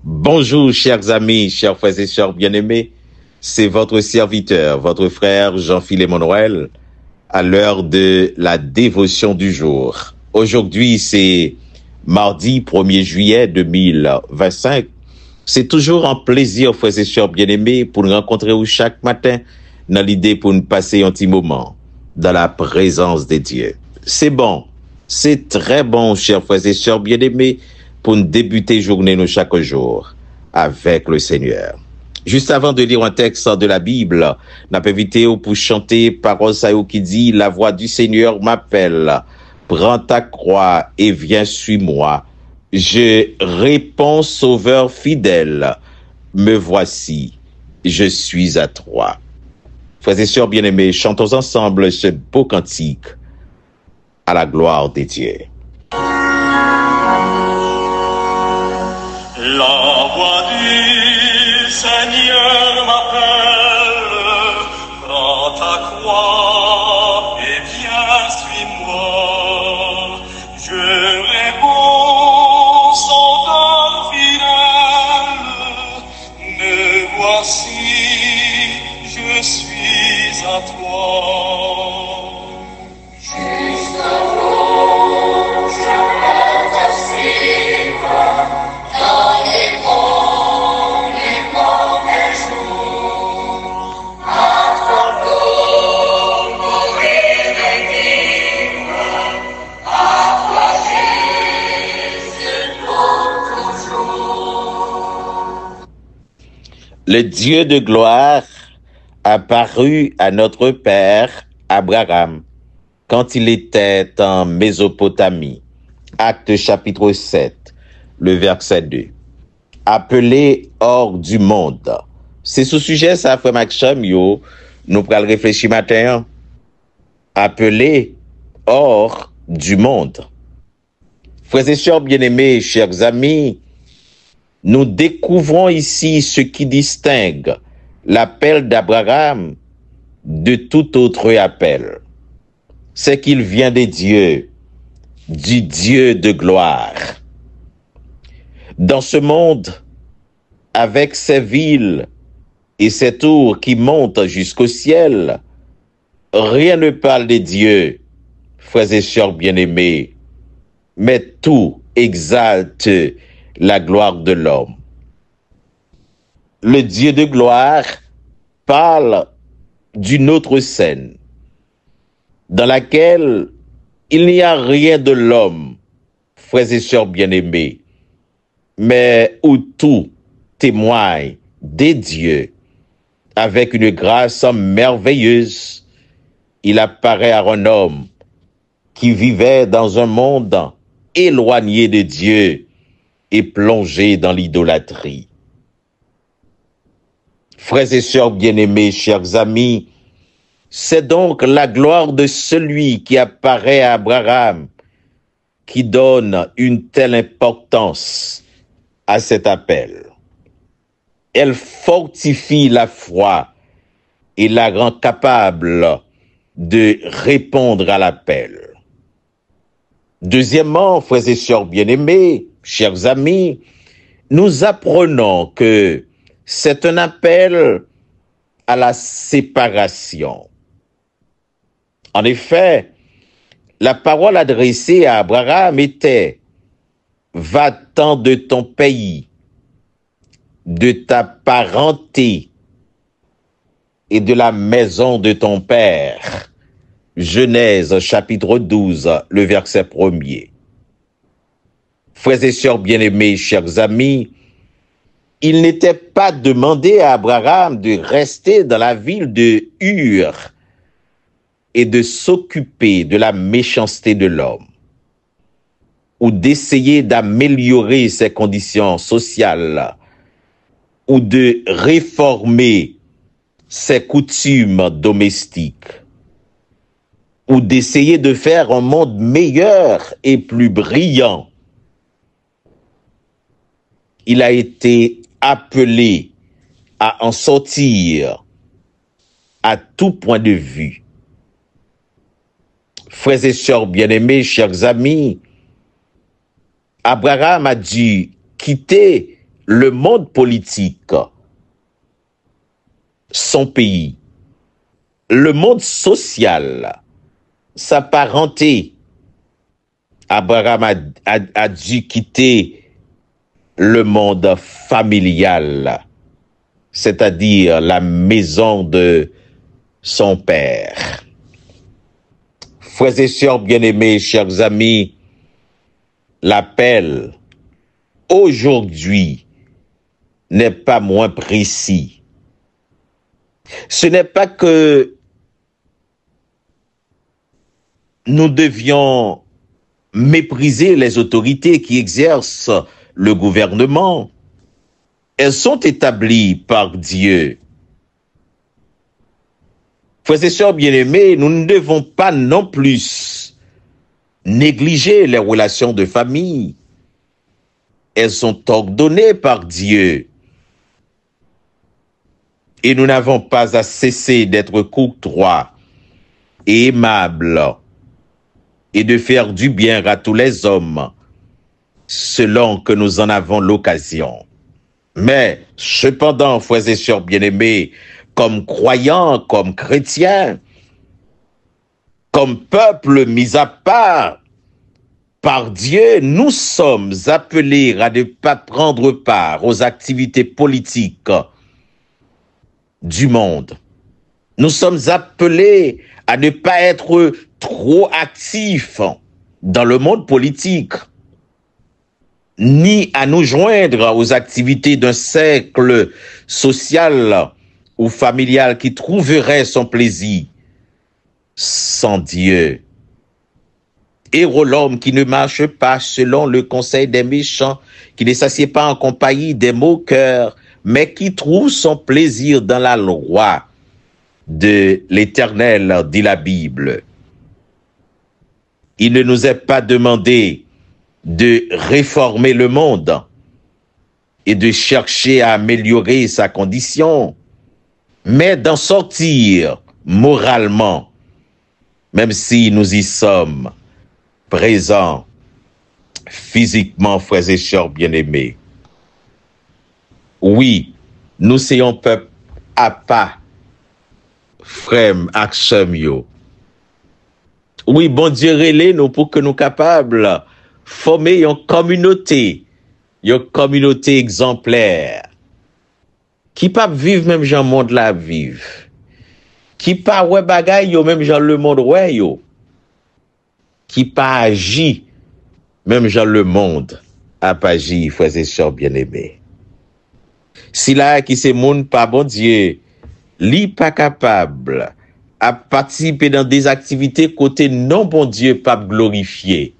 Bonjour, chers amis, chers frères et sœurs bien-aimés. C'est votre serviteur, votre frère Jean-Philippe Noël, à l'heure de la dévotion du jour. Aujourd'hui, c'est mardi 1er juillet 2025. C'est toujours un plaisir, frères et sœurs bien-aimés, pour nous rencontrer chaque matin dans l'idée pour nous passer un petit moment dans la présence de Dieu. C'est bon, c'est très bon, chers frères et sœurs bien-aimés, pour nous débuter journée nous chaque jour avec le Seigneur. Juste avant de lire un texte de la Bible, n'a pas invité pour chanter parole ça qui dit la voix du Seigneur m'appelle. Prends ta croix et viens suis-moi. Je réponds sauveur fidèle. Me voici, je suis à toi. Frères et sœurs bien-aimés, chantons ensemble ce beau cantique à la gloire de Dieu. La voix du Seigneur m'appelle, prends ta croix et viens, suis-moi. Je réponds, sauveur fidèle, me voici, je suis à toi. Le Dieu de gloire apparut à notre père Abraham quand il était en Mésopotamie. Actes chapitre 7, le verset 2. Appelé hors du monde. C'est ce sujet, ça, frère Maxime, yo, nous pourrons réfléchir matin. Appelé hors du monde. Frères et sœurs bien-aimés, chers amis, nous découvrons ici ce qui distingue l'appel d'Abraham de tout autre appel. C'est qu'il vient de Dieu, du Dieu de gloire. Dans ce monde, avec ses villes et ses tours qui montent jusqu'au ciel, rien ne parle de Dieu, frères et sœurs bien-aimés, mais tout exalte la gloire de l'homme. Le Dieu de gloire parle d'une autre scène dans laquelle il n'y a rien de l'homme, frères et sœurs bien-aimés, mais où tout témoigne des dieux. Avec une grâce merveilleuse, il apparaît à un homme qui vivait dans un monde éloigné de Dieu et plongé dans l'idolâtrie. Frères et sœurs bien-aimés, chers amis, c'est donc la gloire de celui qui apparaît à Abraham qui donne une telle importance à cet appel. Elle fortifie la foi et la rend capable de répondre à l'appel. Deuxièmement, frères et sœurs bien-aimés, chers amis, nous apprenons que c'est un appel à la séparation. En effet, la parole adressée à Abraham était « Va-t'en de ton pays, de ta parenté et de la maison de ton père. » Genèse chapitre 12, le verset 1er. Frères et sœurs bien-aimés, chers amis, il n'était pas demandé à Abraham de rester dans la ville de Ur et de s'occuper de la méchanceté de l'homme, ou d'essayer d'améliorer ses conditions sociales, ou de réformer ses coutumes domestiques, ou d'essayer de faire un monde meilleur et plus brillant. Il a été appelé à en sortir à tout point de vue. Frères et sœurs bien-aimés, chers amis, Abraham a dû quitter le monde politique, son pays, le monde social, sa parenté, Abraham a dû quitter le monde familial, c'est-à-dire la maison de son père. Frères et sœurs bien-aimés, chers amis, l'appel aujourd'hui n'est pas moins précis. Ce n'est pas que nous devions mépriser les autorités qui exercent le gouvernement. Elles sont établies par Dieu. Frères et sœurs bien-aimés, nous ne devons pas non plus négliger les relations de famille. Elles sont ordonnées par Dieu. Et nous n'avons pas à cesser d'être courtois et aimables et de faire du bien à tous les hommes selon que nous en avons l'occasion. Mais cependant, frères et sœurs bien-aimés, comme croyants, comme chrétiens, comme peuple mis à part par Dieu, nous sommes appelés à ne pas prendre part aux activités politiques du monde. Nous sommes appelés à ne pas être trop actifs dans le monde politique, ni à nous joindre aux activités d'un cercle social ou familial qui trouverait son plaisir sans Dieu. Héros l'homme qui ne marche pas selon le conseil des méchants, qui ne s'assied pas en compagnie des moqueurs, mais qui trouve son plaisir dans la loi de l'Éternel, dit la Bible. Il ne nous est pas demandé de réformer le monde et de chercher à améliorer sa condition, mais d'en sortir moralement, même si nous y sommes présents physiquement, frères et sœurs bien-aimés. Oui, nous soyons peuple à pas, frère aksem yo. Oui, bon Dieu relève nous pour que nous capables former une communauté exemplaire, qui pas vivre même genre monde la vive, qui pas ouais bagay yo même genre le monde ouais yo, qui pas agit même genre le monde a pas agi, frères et sœurs bien-aimés. Si là qui c'est monde pas bon Dieu, li pas capable à participer dans des activités côté non bon Dieu pas glorifié.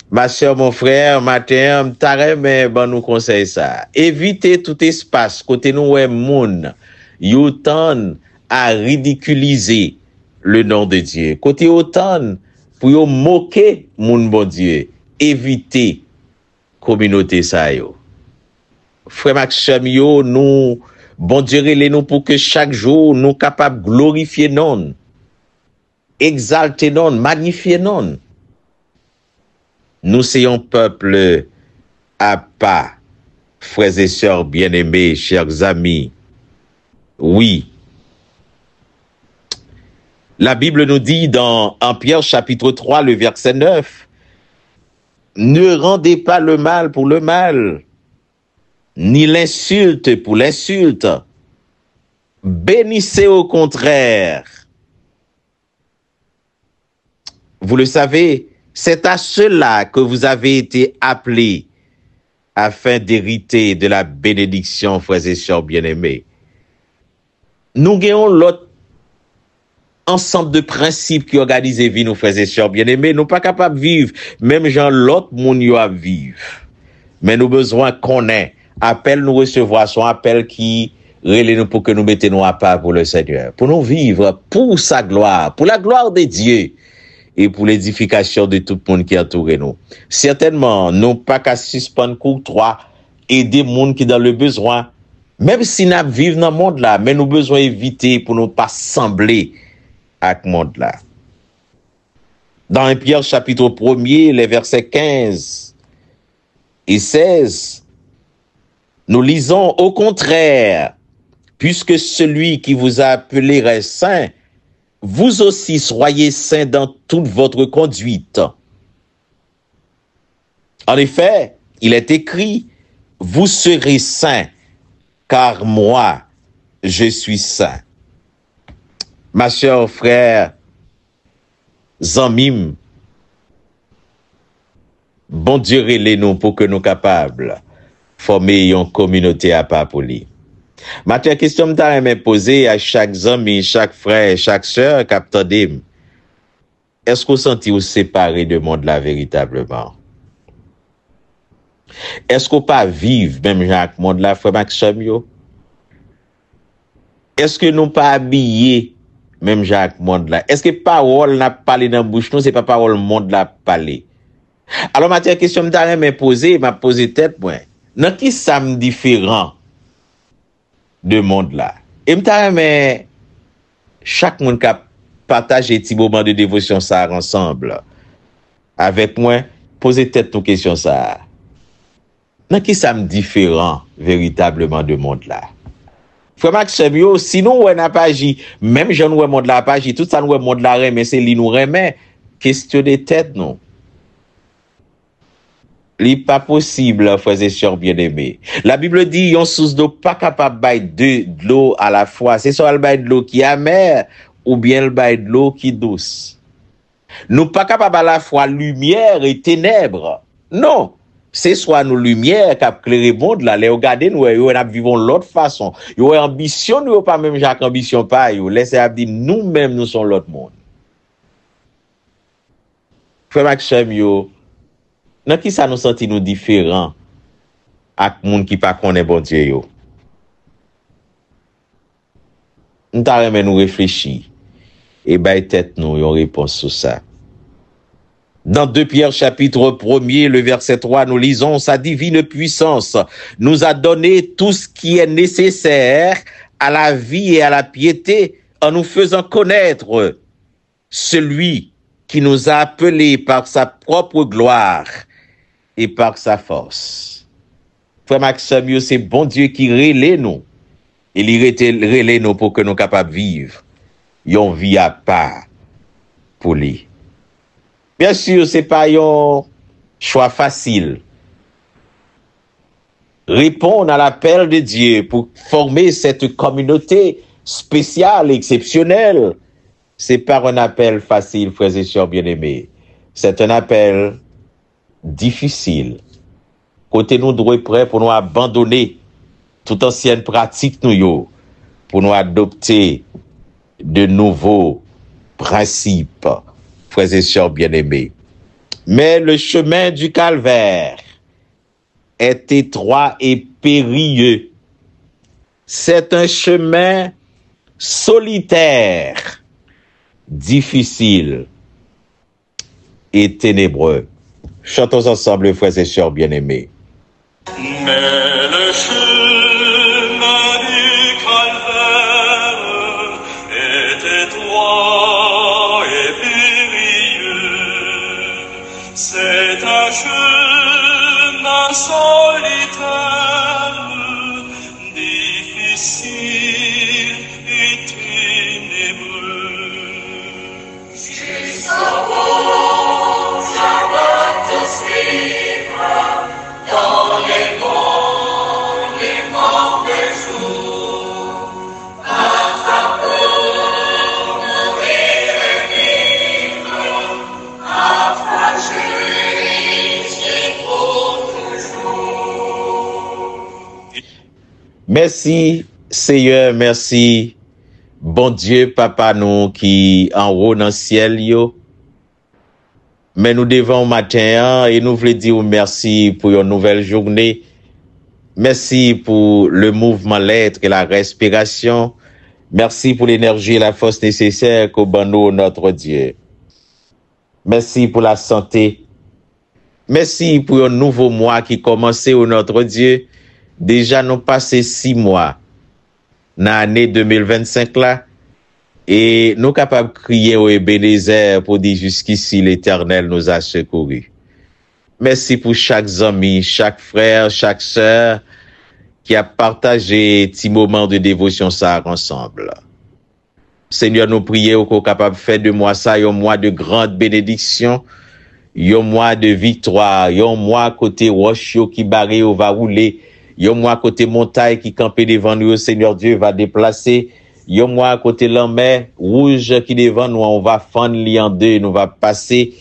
Ma soeur, mon frère, matin, t'arrête, mais bon, nous conseille ça. Évitez tout espace, côté nous, ouais, moun, you tend à ridiculiser le nom de Dieu. Côté autant, pour yo moquer moun bon Dieu, évitez communauté ça yo. Frère Maxime yo, nous, bon Dieu, nous pour que chaque jour, nous capables glorifier non, exalter non, magnifier non. Nous soyons peuple à pas, frères et sœurs bien-aimés, chers amis. Oui. La Bible nous dit en Pierre chapitre 3, le verset 9, ne rendez pas le mal pour le mal, ni l'insulte pour l'insulte. Bénissez au contraire. Vous le savez, c'est à cela que vous avez été appelés afin d'hériter de la bénédiction, frères et sœurs bien-aimés. Nous gagnons l'autre ensemble de principes qui organisent vie, nos frères et sœurs bien-aimés. Nous pas capables de vivre, même genre l'autre monde y a vivre. Mais nous besoin qu'on ait appel nous recevoir, son appel qui relève nous pour que nous mettions à part pour le Seigneur, pour nous vivre pour sa gloire, pour la gloire de Dieu. Et pour l'édification de tout le monde qui entoure nous. Certainement, nous pas qu'à suspendre courtois, aider le monde qui est dans le besoin, même si nous vivons dans le monde là, mais nous besoin éviter pour ne pas sembler à ce monde là. Dans 1 Pierre chapitre 1er, les versets 15 et 16, Nous lisons au contraire, puisque celui qui vous a appelé est saint, vous aussi soyez saints dans toute votre conduite. En effet, il est écrit, vous serez saints, car moi, je suis saint. Ma chère frère, Zanmim, bon Dieu relève-nous pour que nous capables former une communauté à part pour lui. Ma question m'ta posée à chaque ami, chaque frère, chaque sœur capteur. Est-ce qu'on senti ou séparé de monde là véritablement? Est-ce qu'on pas vivre même Jacques monde là frère Maxime yo? Est-ce que nous pas habillés même Jacques monde là? Est-ce que parole n'a parlé dans bouche nous, c'est pas parole monde là parler? Alors ma question m'ta posée, m'a posé tête moi. Dans qui ça me différent de monde là? Et mais chaque monde qui partage un petit moment de dévotion ça ensemble avec moi, poser tête nos questions ça. Dans qui ça me différent véritablement de monde là? Frère Maxime, sinon on n'a pas agi, même je nous monde là pas agi, tout ça nous monde là mais c'est li nous remet question de tête non. Il n'est pas possible, frères et sœurs bien-aimés. La Bible dit, yon source d'eau pas capable de l'eau à la fois. C'est soit le bail de l'eau qui est amère ou bien le bail de l'eau qui est douce. Nous pas capable à la fois lumière et ténèbres. Non. C'est soit nous lumière qui a éclairé le monde là. Les regardez nous, nous vivons l'autre façon. Yo ambition, nous pas même Jacques ambition pas. Laissez dire nous-mêmes nous sommes l'autre monde. Frère Maxime yo. Dans qui ça nous senti nous différents avec monde qui pas connaît bon Dieu yo? Nous t'a nous réfléchir et ben tête nous une réponse sur ça. Dans 2 Pierre chapitre 1er, le verset 3, nous lisons sa divine puissance nous a donné tout ce qui est nécessaire à la vie et à la piété en nous faisant connaître celui qui nous a appelés par sa propre gloire et par sa force. Frère Maxime, c'est bon Dieu qui relève nous. Il relève nous pour que nous capables de vivre. Yon vie à part pour lui. Bien sûr, c'est pas un choix facile. Répondre à l'appel de Dieu pour former cette communauté spéciale, exceptionnelle, c'est pas un appel facile, frères et sœurs bien-aimés. C'est un appel difficile. Côté nous devons être prêts pour nous abandonner toute ancienne pratique nous pour nous adopter de nouveaux principes, frères et sœurs bien-aimés. Mais le chemin du calvaire est étroit et périlleux. C'est un chemin solitaire, difficile et ténébreux. Chantons ensemble, frères et sœurs bien-aimés. Mais le chemin du calvaire est étroit et périlleux. C'est un chemin solitaire, difficile et ténébreux. Merci, Seigneur, merci, bon Dieu, Papa, nous qui en haut dans le ciel, yo. Mais nous devons matin et nous voulons dire merci pour une nouvelle journée. Merci pour le mouvement, l'être et la respiration. Merci pour l'énergie et la force nécessaires qu'au nous, notre Dieu. Merci pour la santé. Merci pour un nouveau mois qui commençait au notre Dieu. Déjà, nous passé 6 mois dans l'année 2025 là. Et nous capables de crier au Ebenezer pour dire jusqu'ici l'Éternel nous a secourus. Merci pour chaque ami, chaque frère, chaque sœur qui a partagé petit moment de dévotion ça ensemble. Seigneur, nous prions qu'on capable de faire de moi ça un mois de grande bénédiction, un mois de victoire, un mois côté roche qui barré va rouler, un mois côté montagne qui campait devant nous, Seigneur Dieu va déplacer, un mois côté la mer rouge qui devant nous, on va fendre li en deux, nous va passer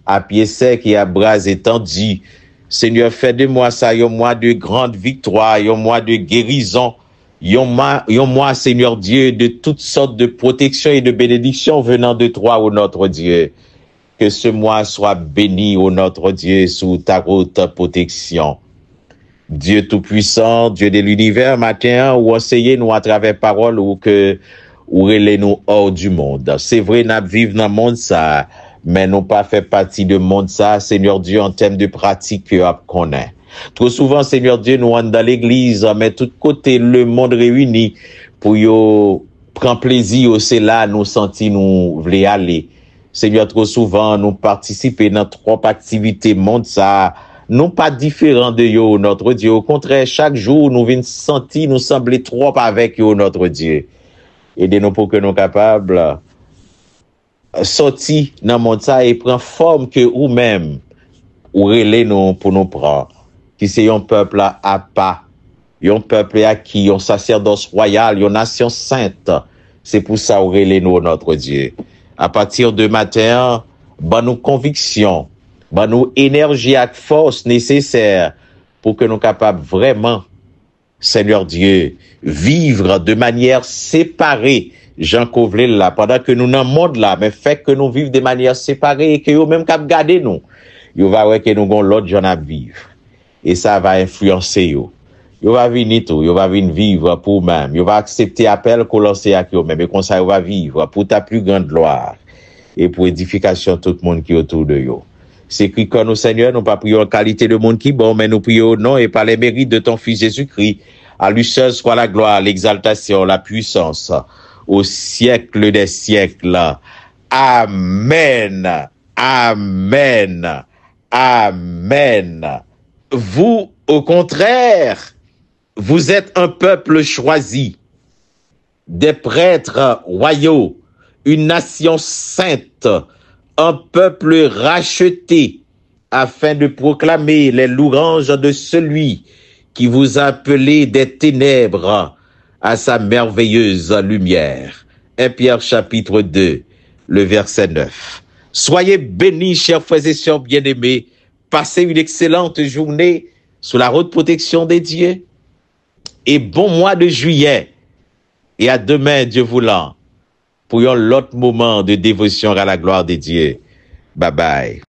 à pied sec et à bras étendus. Seigneur, fais de moi ça un mois de grande victoire, un mois de guérison, un mois, Seigneur Dieu, de toutes sortes de protections et de bénédictions venant de toi, ô notre Dieu. Que ce mois soit béni, ô notre Dieu, sous ta haute protection. Dieu Tout-Puissant, Dieu de l'univers, matin, ou enseignez-nous à travers parole, ou relais-nous hors du monde. C'est vrai, nous vivons dans le monde ça, mais nous pas fait partie du monde ça, Seigneur Dieu, en termes de pratique que nous connaissons. Trop souvent, Seigneur Dieu, nous sommes dans l'église, mais tout côté, le monde réuni, pour prendre plaisir, c'est là, nous sentir, nous voulons aller. Seigneur, trop souvent, nous participons dans trop activités, monde ça, nous pas différents de yo, notre Dieu. Au contraire, chaque jour, nous venons sentir, nous sembler trop avec yo, notre Dieu. Aidez-nous pour que nous soyons capables sortir dans le monde ça et prendre forme que nous-mêmes, ou relais nous pour nous prendre. Qui c'est un peuple à pas, un peuple à qui, un sacerdoce royal, une nation sainte. C'est pour ça où relais nous, notre Dieu. À partir de matin, nous conviction, nous énergie et force nécessaire pour que nous capables vraiment, Seigneur Dieu, vivre de manière séparée. Jean Covelel là, pendant que nous dans le monde là, mais fait que nous vivons de manière séparée et que nous même cap garder nous. Yo va voir que nous avons l'autre gens à vivre. Et ça va influencer yo. Yo va venir tout, yo va venir vivre pour même. Yo va accepter appel qu'on lance à yo même et comme ça yo va vivre pour ta plus grande gloire et pour édification tout le monde qui est autour de yo. C'est écrit que nous Seigneur, nous pas prions en qualité de monde qui bon, mais nous prions au nom et par les mérites de ton Fils Jésus-Christ. À lui seul soit la gloire, l'exaltation, la puissance au siècle des siècles. Amen. Amen. Amen. Vous, au contraire, vous êtes un peuple choisi, des prêtres royaux, une nation sainte, un peuple racheté, afin de proclamer les louanges de celui qui vous a appelé des ténèbres à sa merveilleuse lumière. 1 Pierre chapitre 2, le verset 9. Soyez bénis, chers frères et sœurs bien-aimés. Passez une excellente journée sous la haute protection des dieux. Et bon mois de juillet. Et à demain, Dieu voulant, pour un autre moment de dévotion à la gloire des dieux. Bye bye.